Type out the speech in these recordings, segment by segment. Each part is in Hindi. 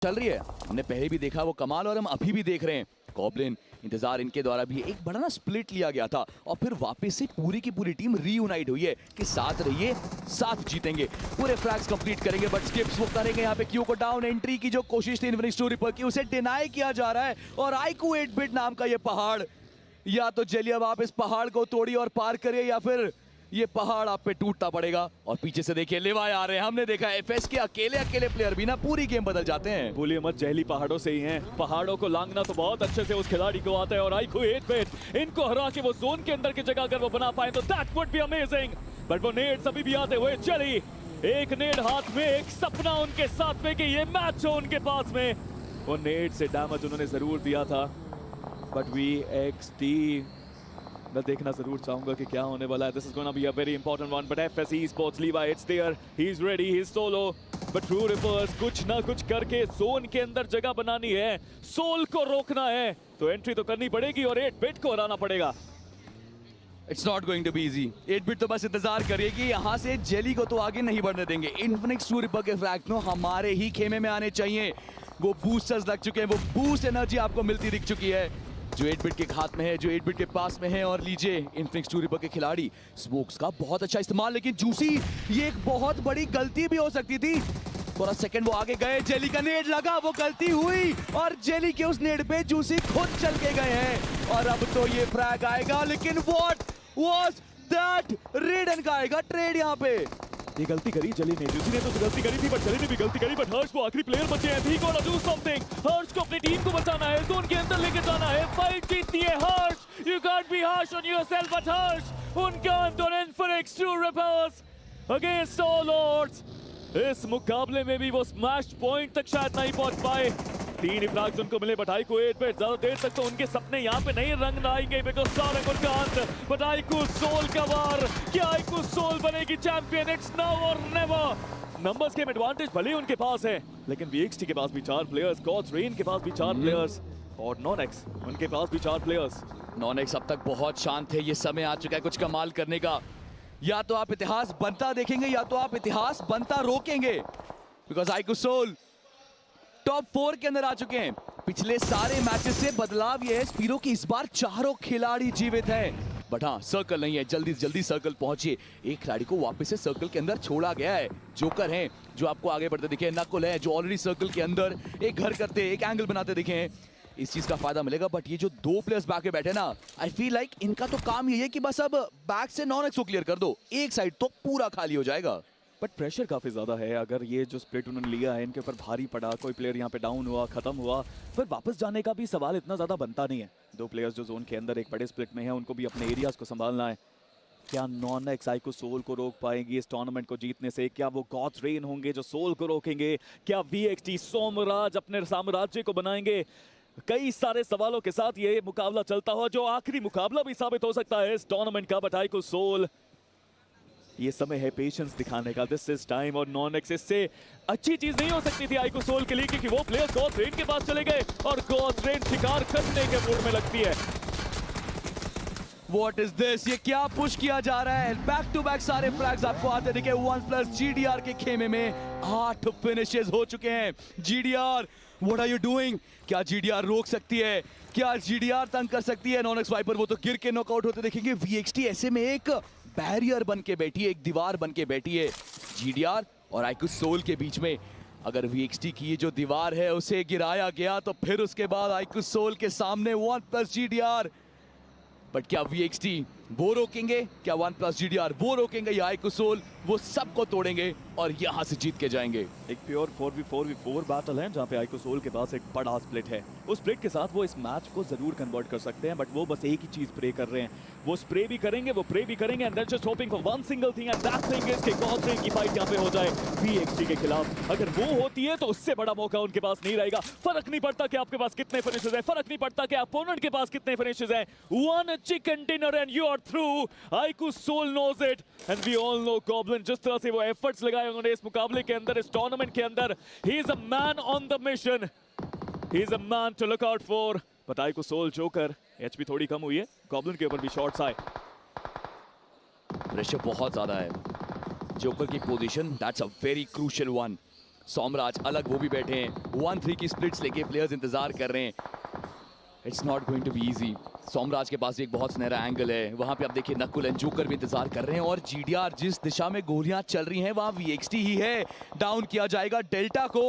चल रही है, हमने पहले भी देखा वो कमाल और हम अभी भी देख रहे हैं। गॉब्लिन इंतजार इनके द्वारा भी एक बड़ा ना स्प्लिट लिया गया था और फिर वापस से पूरी की पूरी टीम रीयूनाइट हुई है कि साथ रहिए, साथ जीतेंगे, पूरे फ्रैग्स कंप्लीट करेंगे। बट स्किप्स वो करेंगे यहाँ पे। क्यू को डाउन एंट्री की जो कोशिश थी इन्फिनिक्स टू रिपर की, उसे डिनाई किया जा रहा है। और आईक्यू 8-बिट नाम का ये पहाड़, या तो चलिए अब आप इस पहाड़ को तोड़िए और पार करिए, या फिर ये पहाड़ आप पे टूटना पड़ेगा। और पीछे से देखिए लेवाय आ रहे हैं। हमने देखा एफएस के अकेले प्लेयर भी ना पूरी गेम बदल जाते हैं। भूलिए मत, जहली पहाड़ों से ही हैं। पहाड़ों को लांघना तो बहुत अच्छे से उस खिलाड़ी को आता है और आईक्यू 8-बिट इनको हरा के वो जोन के अंदर की जगह अगर वो बना पाए तो that would be amazing. But वो नेड्स अभी भी आते हुए चली, एक नेड हाथ में, एक सपना उनके साथ में कि ये मैच हो उनके पास में। वो नेड से डैमेज उन्होंने जरूर दिया था, बट VXT मैं देखना जरूर चाहूंगा कि क्या होने वाला है। This is gonna be a very important one, but FS Esports Levi it's there, he is ready, he is solo, but True Rippers कुछ ना कुछ करके जोन के अंदर जगह बनानी है, सोल को रोकना है, तो एंट्री तो करनी पड़ेगी और 8-बिट को हराना पड़ेगा। It's not going to be easy. 8-बिट तो बस इंतजार करिए कि यहाँ से जेली को तो आगे नहीं बढ़ने देंगे। इन्फिनिक्स टू रिपर के फ्रैग तो हमारे ही खेमे में आने चाहिए। वो बूस्टर्स लग चुके हैं, वो बूस्ट एनर्जी आपको मिलती दिख चुकी है जो 8-बिट के हाथ में है, जो 8-बिट के पास में है। और लीजिए इन्फिनिक्स टू रिपर के खिलाड़ी स्मोक्स का बहुत अच्छा इस्तेमाल, लेकिन जूसी ये एक बहुत बड़ी गलती भी हो सकती थी। थोड़ा सेकंड वो आगे गए, जेली का नेड लगा, वो गलती हुई और जेली के उस नेड पे जूसी खुद चल के गए हैं। और अब तो ये फ्रैग आएगा, लेकिन व्हाट वाज दैट? रेडन का आएगा ट्रेड यहाँ पे। ये गलती करी जली ने, जूसी ने तो गलती करी थी, बट जली ने भी गलती करी, बट हर्ष वो आखिरी प्लेयर बचे हैं। ही गोना डू समथिंग, हर्ष को अपनी टीम को बचाना है, जोन के अंदर लेकर जाना है, फाइट जीतनी है Harsh. You can't be harsh on yourself, but Harsh उनका अंदर Infinix to reapers against all odds. इस मुकाबले में भी वो स्मैश पॉइंट तक शायद नहीं पहुंच पाए। 3 ही फ्रैग्स उनको मिले, बट आईक्यू 8-बिट ज्यादा देर तक तो उनके सपने यहाँ पे नहीं रंग लाएंगे, बिकॉज़ सारंग उनका अंत। बट आईक्यू सोल का वार, क्या आईक्यू सोल बनेगी चैंपियन? इट्स नाउ और नेवर। नंबर्स गेम एडवांटेज भले ही उनके पास है, लेकिन VXT के पास भी 4 प्लेयर्स, गॉड्स रेन के पास भी 4 प्लेयर्स और नॉनेक्स उनके पास भी 4 प्लेयर्स। नॉनेक्स अब तक बहुत शांत है। ये समय आ चुका है कुछ कमाल करने का। या तो आप इतिहास बनता देखेंगे, या तो आप इतिहास बनता रोकेंगे, बिकॉज आईक्यू सोल टॉप 4 के अंदर आ चुके हैं। पिछले सारे मैचेस से बदलाव ये है स्पीरो की इस बार चारों खिलाड़ी जीवित हैं। बट हाँ, सर्कल नहीं है, जल्दी से जल्दी सर्कल पहुंचिए। एक खिलाड़ी को वापस से सर्कल के अंदर छोड़ा गया है। जोकर हैं जो आपको आगे बढ़ते दिखे, नकुल है जो ऑलरेडी सर्कल के अंदर एक घर करते, एक एंगल बनाते दिखे हैं। इस चीज का फायदा मिलेगा। बट ये जो 2 प्लेयर्स बैक पे बैठे ना, आई फील लाइक इनका तो काम ये है कि बस अब बैक से नॉनेक्स को क्लियर कर दो, एक साइड तो पूरा खाली हो जाएगा। बट प्रेशर काफी ज्यादा है। अगर ये जो स्प्लिट उन्होंने लिया है इनके ऊपर भारी पड़ा, कोई प्लेयर यहाँ पे डाउन हुआ, खत्म हुआ, फिर वापस जाने का भी सवाल इतना ज्यादा बनता नहीं है। 2 प्लेयर्स जो जोन के अंदर एक बड़े स्प्लिट में है, उनको भी अपने एरियाज को संभालना है। क्या नॉनेक्स आईक्यू सोल को रोक पाएंगी इस टूर्नामेंट को जीतने से? क्या वो गॉड्स रेन होंगे जो सोल को रोकेंगे? क्या VXT सोमराज अपने साम्राज्य को बनाएंगे? कई सारे सवालों के साथ ये मुकाबला चलता हुआ, जो आखिरी मुकाबला भी साबित हो सकता है इस टूर्नामेंट का। बट आईक्यू सोल, ये समय है पेशेंस दिखाने का। This is time. और नॉनेक्स इससे अच्छी चीज नहीं हो सकती थी आईक्यू सोल के लिए, क्योंकि वो प्लेयर गॉड्स रेन के पास चले गए और गॉड्स रेन शिकार करने के मूड में लगती है। What is this? ये क्या पुश किया जा रहा है? बैक टू बैक सारे फ्लैग्स आपको आते दिखे। 1+ GDR के खेमे में 8 फिनिशेस हो चुके हैं। GDR, what are you doing? क्या GDR रोक सकती है? क्या GDR तंग कर सकती है? नॉनेक्स वाइपर वो तो गिर के नॉकआउट होते देखेंगे। VXT ऐसे में एक बैरियर बन के बैठी है, एक दीवार बन के बैठी है GDR और आईक्यू सोल के बीच में। अगर VXT की ये जो दीवार है उसे गिराया गया तो फिर उसके बाद आईक्यू सोल के सामने 1+ GDR। बट क्या VXT वो रोकेंगे? क्या 1+ GDR वो रोकेंगे? या आईक्यू सोल वो सबको तोड़ेंगे और यहां से जीत के जाएंगे? एक प्योर 4v4 बैटल है जहां पे आईक्यू सोल के पास एक बड़ा स्प्लिट है। उस स्प्लिट के साथ वो इस मैच को जरूर कन्वर्ट कर सकते हैं, बट वो बस एक ही चीज प्रे कर रहे हैं। वो स्प्रे भी करेंगे, वो प्रे भी करेंगे, and there just hoping for one single thing, and that thing is कि गॉड्स रेन की फाइट यहां पे हो जाए VXT के खिलाफ। अगर वो होती है तो उससे बड़ा मौका उनके पास नहीं रहेगा। फर्क नहीं पड़ता कि आपके पास कितने फिनिशेस हैं, फर्क नहीं पड़ता कि अपोनेंट के पास कितने फिनिशेस हैं। 1 chicken dinner and you are through. IQOO Soul knows it and we all know Goblin जिस तरह से वो एफर्ट्स लगाए उन्होंने इस मुकाबले के अंदर, इस टूर्नामेंट के अंदर, he is a man on the mission, he is a man to look out for. But iQOO Soul Joker HP थोड़ी कम हुई है, गॉब्लिन के ऊपर भी शॉट्स आए। प्रेशर बहुत ज्यादा है। जोकर की position that's a very crucial one. Somraj अलग वो भी बैठे हैं, 1-3 की स्प्लिट्स लेके प्लेयर्स इंतजार कर रहे हैं। It's not going to be easy. Somraj के पास भी एक बहुत सुनहरा एंगल है, वहां पे आप देखिए नकुल एंड जोकर भी इंतजार कर रहे हैं, और जीडीआर जिस दिशा में गोलियां चल रही हैं वहां वीएक्सटी ही है। डाउन किया जाएगा डेल्टा को।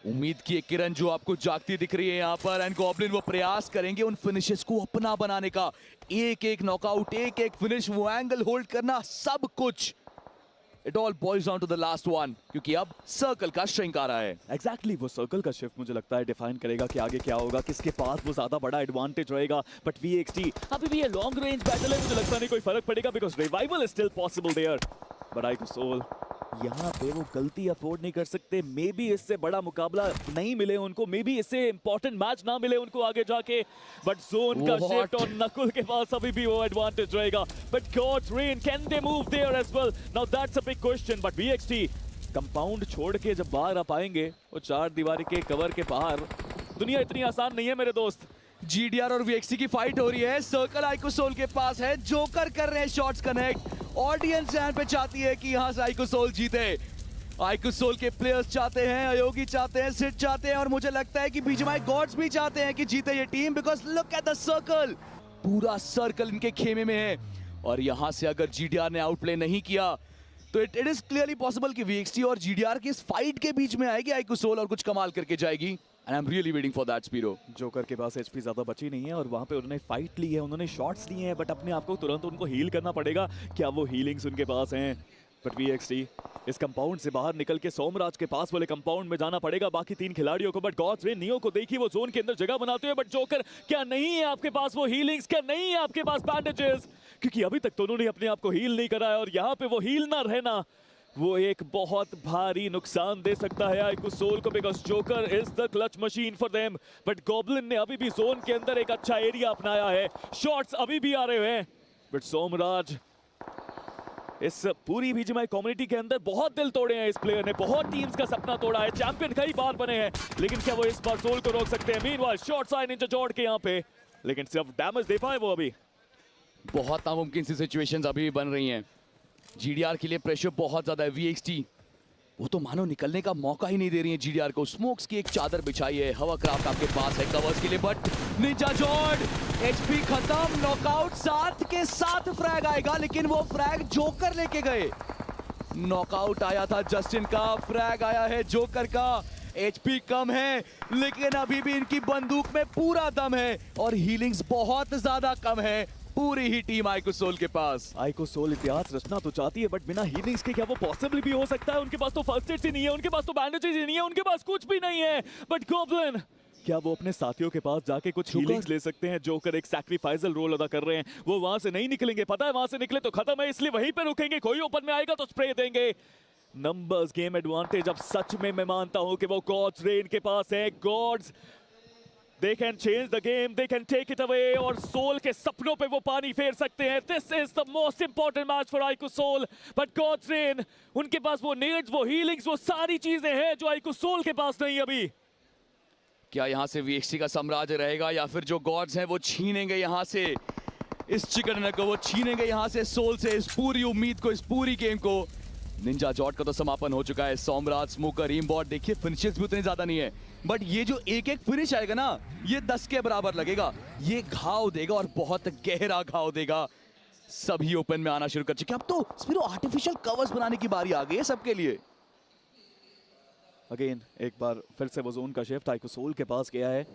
उम्मीद की एक किरण जो आपको जागती दिख रही है यहाँ पर, एंड गॉब्लिन वो प्रयास करेंगे उन फिनिशेस को अपना बनाने का। एक एक नॉकआउट, एक एक फिनिश, वो एंगल होल्ड करना, सब कुछ। It all boils down to the last one, क्योंकि अब सर्कल का श्रिंक आ रहा है। एग्जैक्टली वो सर्कल का शिफ्ट मुझे लगता है डिफाइन करेगा कि आगे क्या होगा, किसके पास वो ज्यादा बड़ा एडवांटेज रहेगा। बट वीएक्सटी अभी भी ये लॉन्ग रेंज बैटल है, मुझे लगता नहीं कोई फर्क पड़ेगा, because revival is still possible there. But iKOSOL यहाँ पे वो गलती अफोर्ड नहीं कर सकते। मे बी इससे बड़ा मुकाबला नहीं मिले उनको, मे बी इससे इंपॉर्टेंट मैच ना मिले उनको आगे जाके, बट जोन का शिफ्ट और नकुल के पास अभी भी वो एडवांटेज रहेगा। But Gods Reign, can they move there as well? Now that's a big question. But VXT compound छोड़ के जब बाहर आ पाएंगे, वो चार दीवारी के कवर के बाहर, दुनिया इतनी आसान नहीं है मेरे दोस्त। जीडीआर और वीएक्सटी की फाइट हो रही है, सर्कल iKOSOL के पास है, जोकर कर रहे हैं शॉट्स कनेक्ट। ऑडियंस यहाँ पे चाहती है कि यहाँ से iKOSOL जीते। iKOSOL के प्लेयर्स चाहते हैं, अयोगी चाहते हैं, सिड चाहते हैं, और मुझे लगता है कि बीजीएमआई गॉड्स भी चाहते हैं कि जीते ये team, because look at the circle. पूरा सर्कल इनके खेमे में है, और यहाँ से अगर जीडीआर ने आउटप्ले नहीं किया तो इट इज क्लियरली पॉसिबल कि वीएक्सटी और जीडीआर की इस फाइट के बीच में आएगी iKOSOL और कुछ कमाल करके जाएगी। And I am really waiting for that Spiro. Joker के पास एचपी ज्यादा बची नहीं है, और वहां पे उन्होंने फाइट ली है, उन्होंने शॉट्स लिए हैं, बट अपने आप को तुरंत उनको हील करना पड़ेगा। क्या वो हीलिंग्स उनके पास हैं? बट वीएक्सटी इस कंपाउंड से बाहर निकल के सोमराज के पास वाले कंपाउंड में जाना पड़ेगा बाकी तीन खिलाड़ियों को। बट गॉड्स रेन, नियो को देखिए वो जोन के अंदर जगह बनाते हुए, बट जोकर क्या नहीं है आपके पास वो हीलिंग्स? क्या नहीं है आपके पास बैंडेजेस? क्योंकि अभी तक तो उन्होंने अपने आप को हील नहीं करा है, और यहाँ पे वो हील ना रहना वो एक बहुत भारी नुकसान दे सकता है iKOSOL को, because joker is the clutch machine for them. But goblin ने अभी भी जोन के अंदर एक अच्छा एरिया अपनाया है, शॉट्स अभी भी आ रहे हैं। बट सोमराज इस पूरी बीजीएमआई कम्युनिटी के अंदर बहुत दिल तोड़े हैं इस प्लेयर ने, बहुत टीम्स का सपना तोड़ा है, चैंपियन कई बार बने हैं, लेकिन क्या वो इस बार सोल को रोक सकते हैं? मीनवाइल शॉट्स आए निंजा जॉर्ड के यहाँ पे, लेकिन सिर्फ डैमेज दे पाए वो अभी। बहुत नामुमकिन सी सिचुएशंस अभी भी बन रही हैं। जीडीआर के लिए प्रेशर बहुत ज्यादा है। वीएक्सटी वो तो मानो निकलने का मौका ही नहीं दे रही है जीडीआर को। स्मोक्स की एक चादर बिछाई है, हवा क्राफ्ट आपके पास है कवर्स के लिए, बट निंजा जॉर्ड एचपी खत्म, नॉकआउट, साथ के साथ फ्रैग आएगा, लेकिन वो फ्रैग जोकर लेके गए। नॉकआउट आया था जस्टिन का, फ्रैग आया है जोकर का। एचपी कम है, लेकिन अभी भी इनकी बंदूक में पूरा दम है, और हीलिंग्स बहुत ज्यादा कम है पूरी ही टीम iKOSOL के पास। iKOSOL इतिहास रचना तो चाहती है, बट बिना हीलिंग्स के क्या वो पॉसिबल भी हो सकता है? उनके पास तो फर्स्ट एड ही नहीं है, उनके पास तो बैंडेजेस ही नहीं है, उनके पास कुछ भी नहीं है। बट गॉब्लिन, क्या वो अपने साथियों के पास जाके कुछ हीलिंग्स ले सकते हैं? जोकर एक सैक्रिफाइसल रोल अदा कर रहे हैं, वो वहां से नहीं निकलेंगे, पता है वहां से निकले तो खत्म है, इसलिए वहीं पे रुकेंगे, कोई ओपन में आएगा तो स्प्रे देंगे। नंबर्स गेम एडवांटेज अब सच में मैं मानता हूं कि वो गॉड्स रेन के पास है। Gods, they can change the game, they can take it away, और सोल के सपनों पे वो पानी फेर सकते हैं। This is the most important match for iKOSOL, but God's Reign, उनके पास वो नेड्स, वो हीलिंग्स, वो सारी चीजें हैं जो iKOSOL के पास नहीं अभी। क्या यहाँ से वीएक्सटी का साम्राज्य रहेगा, या फिर जो गॉड्स हैं वो छीनेंगे यहाँ से इस चिकन डिनर को, वो छीनेंगे यहाँ से सोल से इस पूरी उम्मीद को, इस पूरी गेम को। निंजा जॉर्ड का तो समापन हो चुका है। सोमराज, स्मोकर, रीमबॉट, देखिए फिनिशेस भी उतने ज्यादा नहीं है, बट ये जो एक एक फिनिश आएगा ना, ये 10 के बराबर लगेगा। ये घाव देगा, और बहुत गहरा घाव देगा। सभी ओपन में आना शुरू कर चुके। अब तो स्पिरो आर्टिफिशियल कवर्स बनाने की बारी आ गई है सबके लिए। अगेन एक बार फिर से वो जोन का शिफ्ट iKOSOL के पास गया है,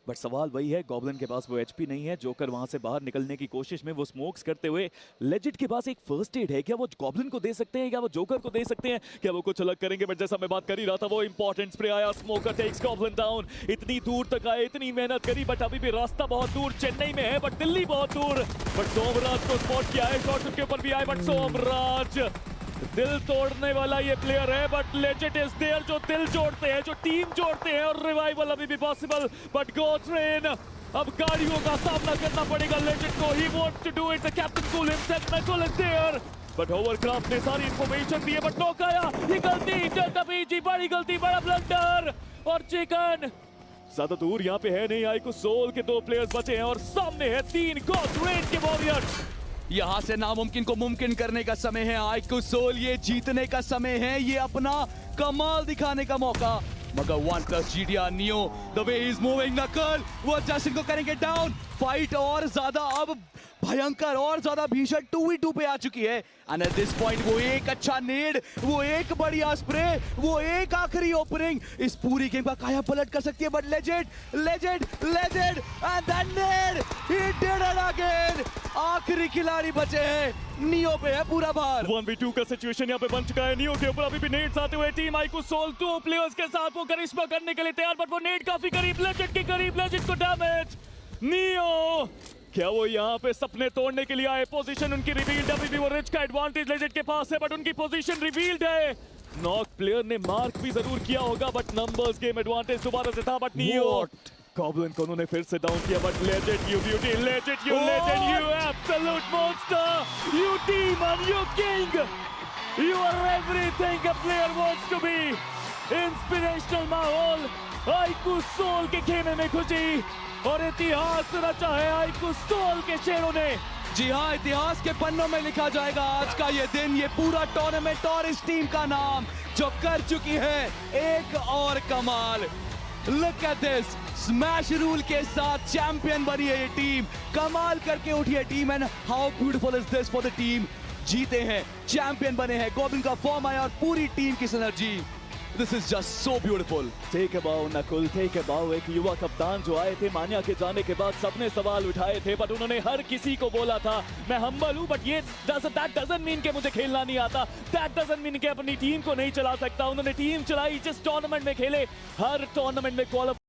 बट सवाल वही है, गॉब्लिन के पास वो एचपी नहीं है। जोकर वहां से बाहर निकलने की कोशिश में वो स्मोक्स करते हुए, लेजिट के पास एक फर्स्ट एड है, क्या वो गॉब्लिन को दे सकते हैं, क्या वो जोकर को दे सकते हैं, क्या वो कुछ अलग करेंगे? बट जैसा मैं बात कर ही रहा था, वो इंपॉर्टेंट स्प्रे आया, स्मोकर टेक्स गॉब्लिन डाउन। इतनी दूर तक आए, इतनी मेहनत करी, बट अभी भी रास्ता बहुत दूर, चेन्नई में है बट दिल्ली बहुत दूर। बट सोमराज को स्पॉट किया है, शॉट उनके ऊपर भी आए, बट सोमराज दिल तोड़ने वाला ये प्लेयर है, बट लेजिट इज देयर, जो दिल जोड़ते हैं, जो टीम जोड़ते हैं, और रिवाइवल अभी भी पॉसिबल। बट गॉड्स रेन, अब गाड़ियों का सामना करना पड़ेगा लेजिट को। He wants to do it, the captain cool himself, Nakul is there, but Hovercraft ने सारी इंफॉर्मेशन दी है, बट नॉक आया। ये गलती, डेल्टा बीजी, बड़ी गलती, बड़ा ब्लंडर, और चिकन ज्यादा दूर यहाँ पे है नहीं। iKOSOL के 2 प्लेयर्स बचे हैं, और सामने है 3 गॉड्स रेन के वॉरियर्स। यहां से नामुमकिन को मुमकिन करने का समय है iKOSOL, ये जीतने का समय है, ये अपना कमाल दिखाने का मौका, मगर one plus GDR neo the way he is moving, नकल वो जैसन को करेंगे डाउन। फाइट और ज्यादा अब भयंकर और ज्यादा भीषण 2v2 पे आ चुकी है। एंड एट दिस पॉइंट वो एक अच्छा नेड, वो एक बढ़िया स्प्रे, वो एक आखिरी ओपनिंग इस पूरी गेम का काया पलट कर सकती है। But legend and that nade he did it again. आखिरी खिलाड़ी बचे हैं, नियो पे है पूरा भार। 1v2 का सिचुएशन यहाँ पे बन चुका है। नियो के ऊपर अभी भी नेड्स आते हुए टीम आईकू सोल 2 प्लेयर्स के साथ वो करिश्मा करने के लिए तैयार, बट वो नेड काफी करीब, लेजेंड के करीब, लेजेंड को डैमेज। नियो क्या वो यहाँ पे सपने तोड़ने के लिए आए? पोजीशन उनकी रिवील्ड, अभी भी वो रिच का एडवांटेज लेजेंड के पास है, बट उनकी पोजीशन रिवील्ड है। नॉक प्लेयर ने मार्क भी जरूर किया होगा, बट नंबर्स गेम एडवांटेज दोबारा से था। बट नियो गॉब्लिन को उन्होंने फिर से डाउन किया, but legend you beauty, legend you absolute monster, you demon, you king, you are everything a player wants to be. Inspirational माहौल, आईकू सोल के खेमे में खुशी और इतिहास रचा है आईकू सोल के शेरों ने। जी हाँ, इतिहास के पन्नों में लिखा जाएगा आज का ये दिन, ये पूरा टूर्नामेंट और इस टीम का नाम जो कर चुकी है एक और कमाल। Look at this, smash rule के साथ चैंपियन बनी है ये टीम, कमाल करके उठी है team. And how beautiful is this for the team. जीते हैं, चैंपियन बने हैं, गॉब्लिन का फॉर्म आया और पूरी टीम की synergy. This is just so beautiful. Take a bow Nakul, take a बाउ। एक युवा कप्तान जो आए थे मान्या के जाने के बाद सबने सवाल उठाए थे, बट उन्होंने हर किसी को बोला था मैं हम्बल हूं, बट ये that doesn't mean कि मुझे खेलना नहीं आता, that doesn't mean कि अपनी टीम को नहीं चला सकता। उन्होंने टीम चलाई, जिस टूर्नामेंट में खेले हर टूर्नामेंट में क्वालिफाई